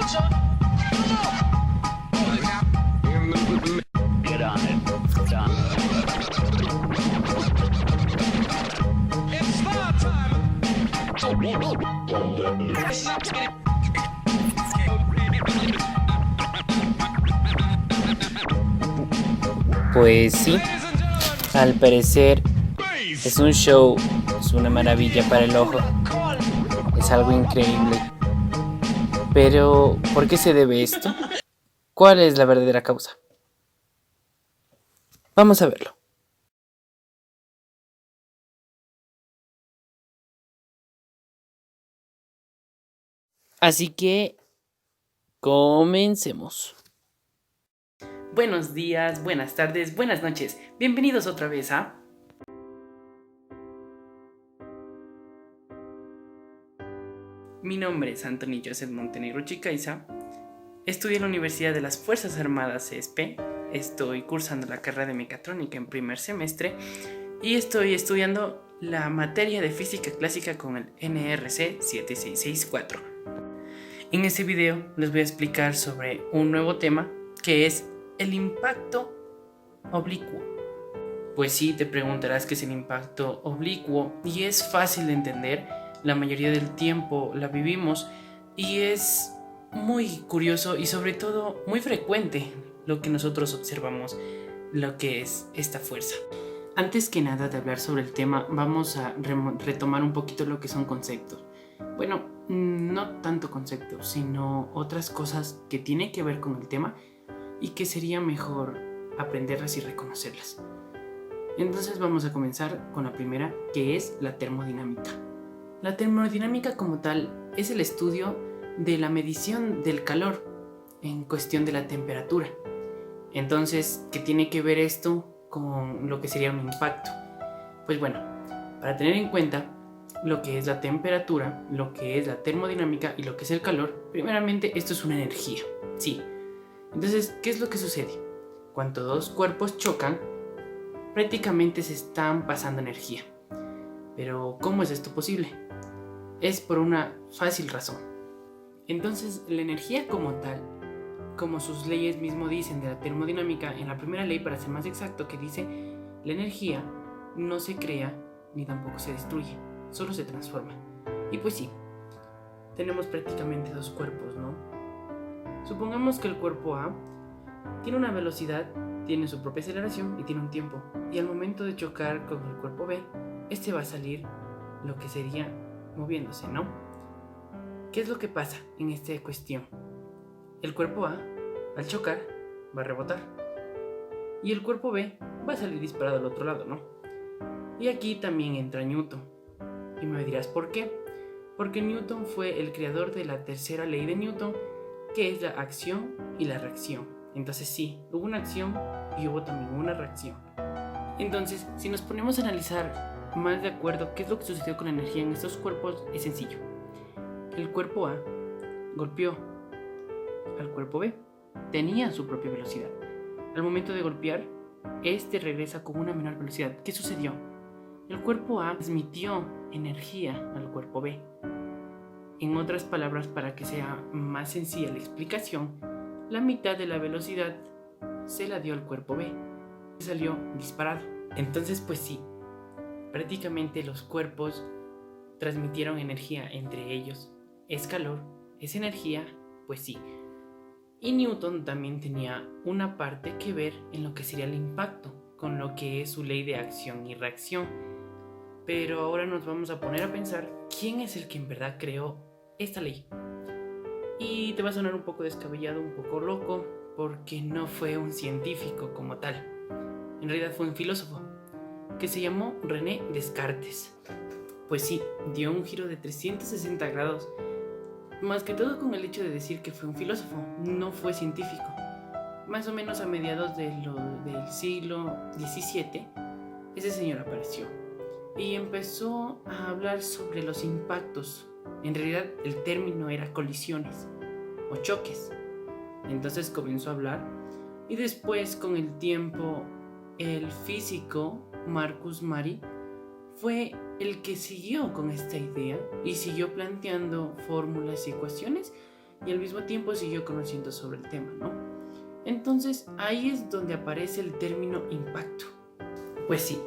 Get on it. Done. It's star time. Pues sí, al parecer es un show, es una maravilla para el ojo, es algo increíble. Pero, ¿por qué se debe esto? ¿Cuál es la verdadera causa? Vamos a verlo. Así que, comencemos. Buenos días, buenas tardes, buenas noches. Bienvenidos otra vez a... Mi nombre es Anthony Joseph Montenegro Chicaiza. Estudio en la Universidad de las Fuerzas Armadas ESPE. Estoy cursando la carrera de mecatrónica en primer semestre y estoy estudiando la materia de física clásica con el NRC 7664. En este video les voy a explicar sobre un nuevo tema que es el impacto oblicuo. Pues sí, te preguntarás qué es el impacto oblicuo y es fácil de entender. La mayoría del tiempo la vivimos y es muy curioso y sobre todo muy frecuente lo que nosotros observamos, lo que es esta fuerza. Antes que nada de hablar sobre el tema, vamos a retomar un poquito lo que son conceptos. Bueno, no tanto conceptos, sino otras cosas que tienen que ver con el tema y que sería mejor aprenderlas y reconocerlas. Entonces vamos a comenzar con la primera, que es la termodinámica. La termodinámica como tal es el estudio de la medición del calor en cuestión de la temperatura. Entonces, ¿qué tiene que ver esto con lo que sería un impacto? Pues bueno, para tener en cuenta lo que es la temperatura, lo que es la termodinámica y lo que es el calor, primeramente esto es una energía, sí. Entonces, ¿qué es lo que sucede? Cuando dos cuerpos chocan, prácticamente se están pasando energía. Pero, ¿cómo es esto posible? Es por una fácil razón. Entonces, la energía como tal, como sus leyes mismo dicen de la termodinámica, en la primera ley, para ser más exacto, que dice, la energía no se crea ni tampoco se destruye, solo se transforma. Y pues sí, tenemos prácticamente dos cuerpos, ¿no? Supongamos que el cuerpo A tiene una velocidad, tiene su propia aceleración y tiene un tiempo. Y al momento de chocar con el cuerpo B, este va a salir lo que sería moviéndose, ¿no? ¿Qué es lo que pasa en esta cuestión? El cuerpo A, al chocar, va a rebotar. Y el cuerpo B va a salir disparado al otro lado, ¿no? Y aquí también entra Newton. Y me dirás, ¿por qué? Porque Newton fue el creador de la tercera ley de Newton, que es la acción y la reacción. Entonces sí, hubo una acción y hubo también una reacción. Entonces, si nos ponemos a analizar más de acuerdo qué es lo que sucedió con la energía en estos cuerpos, es sencillo. El cuerpo A golpeó al cuerpo B, tenía su propia velocidad. Al momento de golpear, este regresa con una menor velocidad. ¿Qué sucedió? El cuerpo A transmitió energía al cuerpo B. En otras palabras, para que sea más sencilla la explicación, la mitad de la velocidad se la dio al cuerpo B, salió disparado. Entonces, pues sí, prácticamente los cuerpos transmitieron energía entre ellos. ¿Es calor? ¿Es energía? Pues sí. Y Newton también tenía una parte que ver en lo que sería el impacto, con lo que es su ley de acción y reacción. Pero ahora nos vamos a poner a pensar quién es el que en verdad creó esta ley. Y te va a sonar un poco descabellado, un poco loco, porque no fue un científico como tal. En realidad fue un filósofo, que se llamó René Descartes. Pues sí, dio un giro de 360 grados, más que todo con el hecho de decir que fue un filósofo, no fue científico. Más o menos a mediados del siglo XVII, ese señor apareció y empezó a hablar sobre los impactos. En realidad el término era colisiones o choques. Entonces comenzó a hablar y después, con el tiempo, el físico Marcus Mary fue el que siguió con esta idea y siguió planteando fórmulas y ecuaciones y al mismo tiempo siguió conociendo sobre el tema, ¿no? Entonces ahí es donde aparece el término impacto. Pues sí,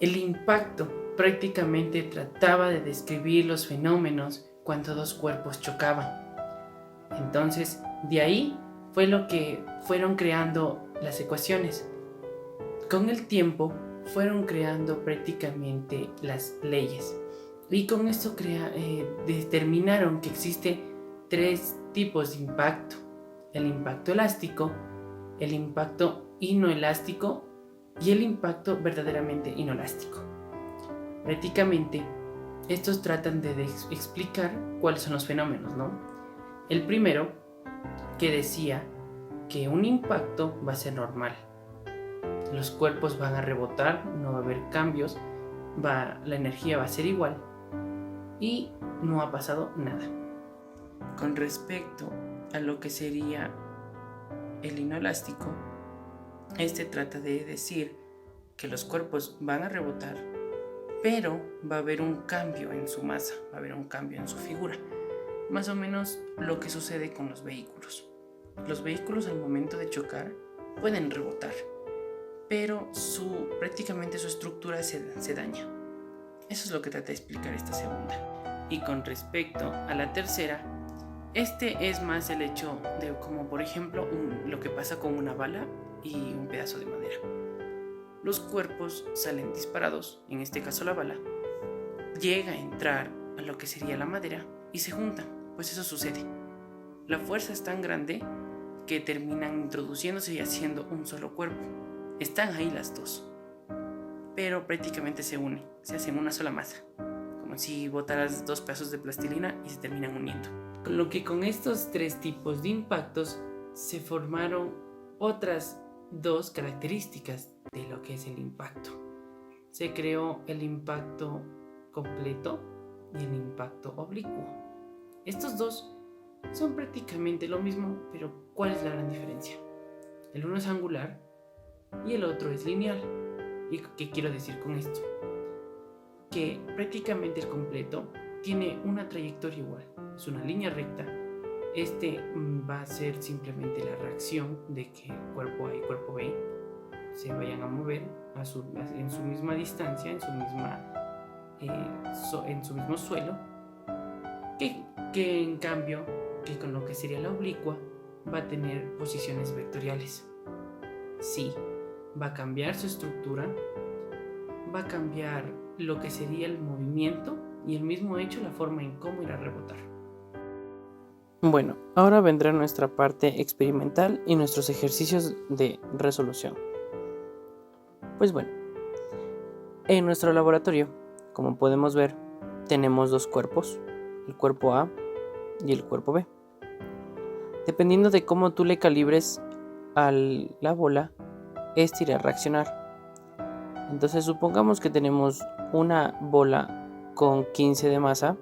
el impacto prácticamente trataba de describir los fenómenos cuando dos cuerpos chocaban. Entonces, de ahí fue lo que fueron creando las ecuaciones. Con el tiempo fueron creando prácticamente las leyes. Y con esto determinaron que existe 3 tipos de impacto. El impacto elástico, el impacto inoelástico y el impacto verdaderamente inoelástico. Prácticamente, estos tratan de explicar cuáles son los fenómenos, ¿no? El primero, que decía que un impacto va a ser normal. Los cuerpos van a rebotar, no va a haber cambios, la energía va a ser igual y no ha pasado nada. Con respecto a lo que sería el inoelástico, este trata de decir que los cuerpos van a rebotar, pero va a haber un cambio en su masa, va a haber un cambio en su figura. Más o menos lo que sucede con los vehículos. Los vehículos al momento de chocar pueden rebotar, pero prácticamente su estructura se daña. Eso es lo que trata de explicar esta segunda. Y con respecto a la tercera, este es más el hecho de como por ejemplo lo que pasa con una bala y un pedazo de madera. Los cuerpos salen disparados, en este caso la bala, llega a entrar a lo que sería la madera y se juntan, pues eso sucede. La fuerza es tan grande que terminan introduciéndose y haciendo un solo cuerpo. Están ahí las dos, pero prácticamente se unen, se hacen una sola masa, como si botaras 2 pedazos de plastilina y se terminan uniendo. Con lo que con estos 3 tipos de impactos se formaron otras 2 características de lo que es el impacto. Se creó el impacto completo y el impacto oblicuo. Estos 2 son prácticamente lo mismo, pero ¿cuál es la gran diferencia? El uno es angular y el otro es lineal. ¿Y qué quiero decir con esto? Que prácticamente el completo tiene una trayectoria igual, es una línea recta. Va a ser simplemente la reacción de que cuerpo A y cuerpo B se vayan a mover en su misma distancia, en su mismo suelo, que en cambio, que con lo que sería la oblicua, va a tener posiciones vectoriales. Sí, va a cambiar su estructura, va a cambiar lo que sería el movimiento y el mismo hecho, la forma en cómo irá a rebotar. Bueno, ahora vendrá nuestra parte experimental y nuestros ejercicios de resolución. Pues bueno, en nuestro laboratorio, como podemos ver, tenemos 2 cuerpos, el cuerpo A y el cuerpo B. Dependiendo de cómo tú le calibres a la bola, este irá a reaccionar. Entonces supongamos que tenemos una bola con 15 de masa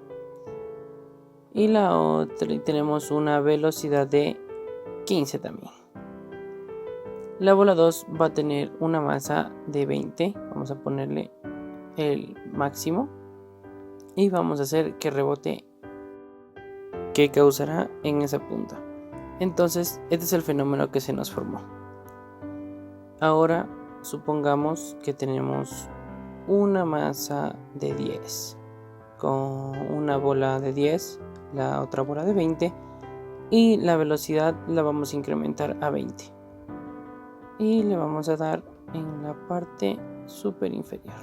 y la otra tenemos una velocidad de 15 también. La bola 2 va a tener una masa de 20, vamos a ponerle el máximo y vamos a hacer que rebote, que causará en esa punta. Entonces este es el fenómeno que se nos formó. Ahora supongamos que tenemos una masa de 10 con una bola de 10, la otra bola de 20 y la velocidad la vamos a incrementar a 20 y le vamos a dar en la parte superior inferior,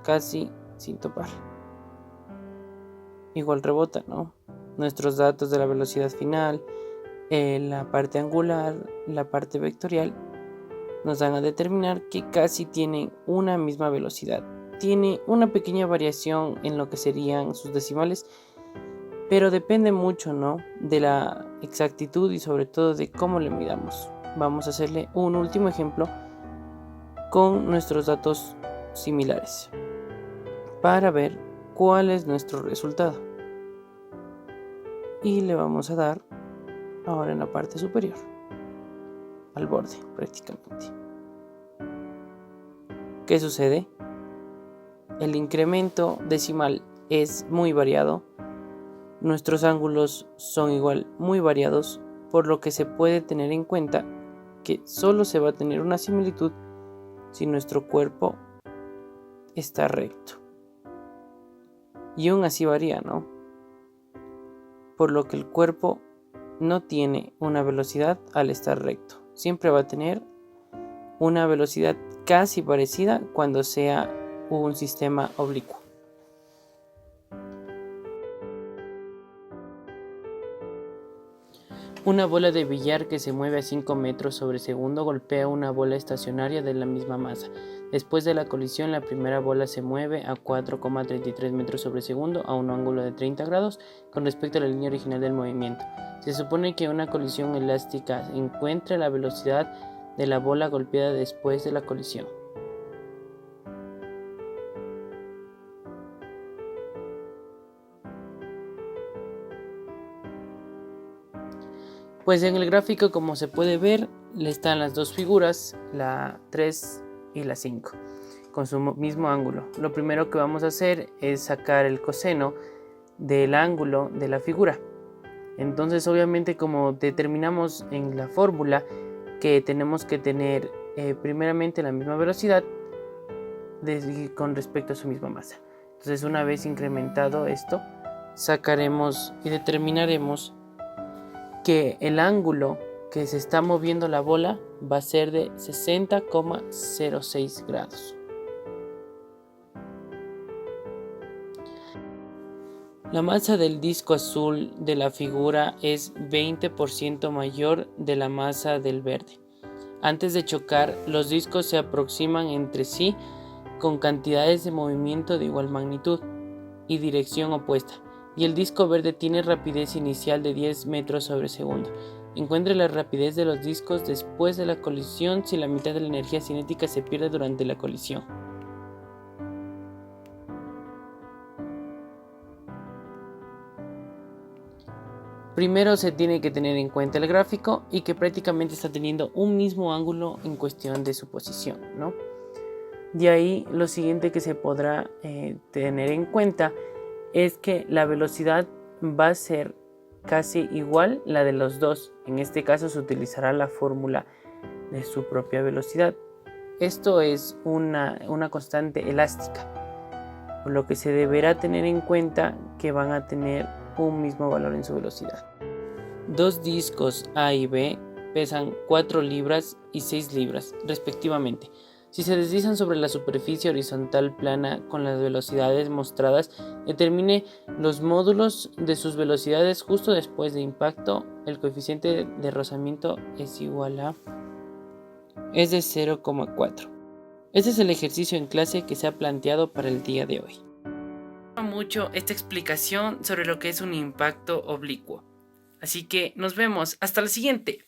casi sin topar. Igual rebota, ¿no? Nuestros datos de la velocidad final, la parte angular, la parte vectorial nos van a determinar que casi tienen una misma velocidad. Tiene una pequeña variación en lo que serían sus decimales, pero depende mucho, ¿no?, de la exactitud y sobre todo de cómo le midamos. Vamos a hacerle un último ejemplo con nuestros datos similares para ver cuál es nuestro resultado. Y le vamos a dar ahora en la parte superior, al borde prácticamente. ¿Qué sucede? El incremento decimal es muy variado. Nuestros ángulos son igual muy variados, por lo que se puede tener en cuenta que solo se va a tener una similitud si nuestro cuerpo está recto. Y aún así varía, ¿no? Por lo que el cuerpo no tiene una velocidad al estar recto. Siempre va a tener una velocidad casi parecida cuando sea un sistema oblicuo. Una bola de billar que se mueve a 5 metros sobre segundo golpea una bola estacionaria de la misma masa. Después de la colisión, la primera bola se mueve a 4,33 metros sobre segundo a un ángulo de 30 grados con respecto a la línea original del movimiento. Se supone que una colisión elástica encuentra la velocidad de la bola golpeada después de la colisión. Pues en el gráfico, como se puede ver, están las dos figuras, la 3 y la 5, con su mismo ángulo. Lo primero que vamos a hacer es sacar el coseno del ángulo de la figura. Entonces, obviamente, como determinamos en la fórmula que tenemos que tener primeramente la misma velocidad con respecto a su misma masa. Entonces, una vez incrementado esto, sacaremos y determinaremos que el ángulo que se está moviendo la bola va a ser de 60,06 grados. La masa del disco azul de la figura es 20% mayor de la masa del verde. Antes de chocar, los discos se aproximan entre sí con cantidades de movimiento de igual magnitud y dirección opuesta, y el disco verde tiene rapidez inicial de 10 metros sobre segundo. Encuentre la rapidez de los discos después de la colisión si la mitad de la energía cinética se pierde durante la colisión. Primero se tiene que tener en cuenta el gráfico y que prácticamente está teniendo un mismo ángulo en cuestión de su posición, ¿no? De ahí lo siguiente que se podrá tener en cuenta es que la velocidad va a ser casi igual la de los dos. En este caso se utilizará la fórmula de su propia velocidad. Esto es una constante elástica, por lo que se deberá tener en cuenta que van a tener un mismo valor en su velocidad. Dos discos A y B pesan 4 libras y 6 libras respectivamente. Si se deslizan sobre la superficie horizontal plana con las velocidades mostradas, determine los módulos de sus velocidades justo después de impacto. El coeficiente de rozamiento es igual a es de 0,4. Este es el ejercicio en clase que se ha planteado para el día de hoy. Me gusta mucho esta explicación sobre lo que es un impacto oblicuo. Así que nos vemos hasta la siguiente.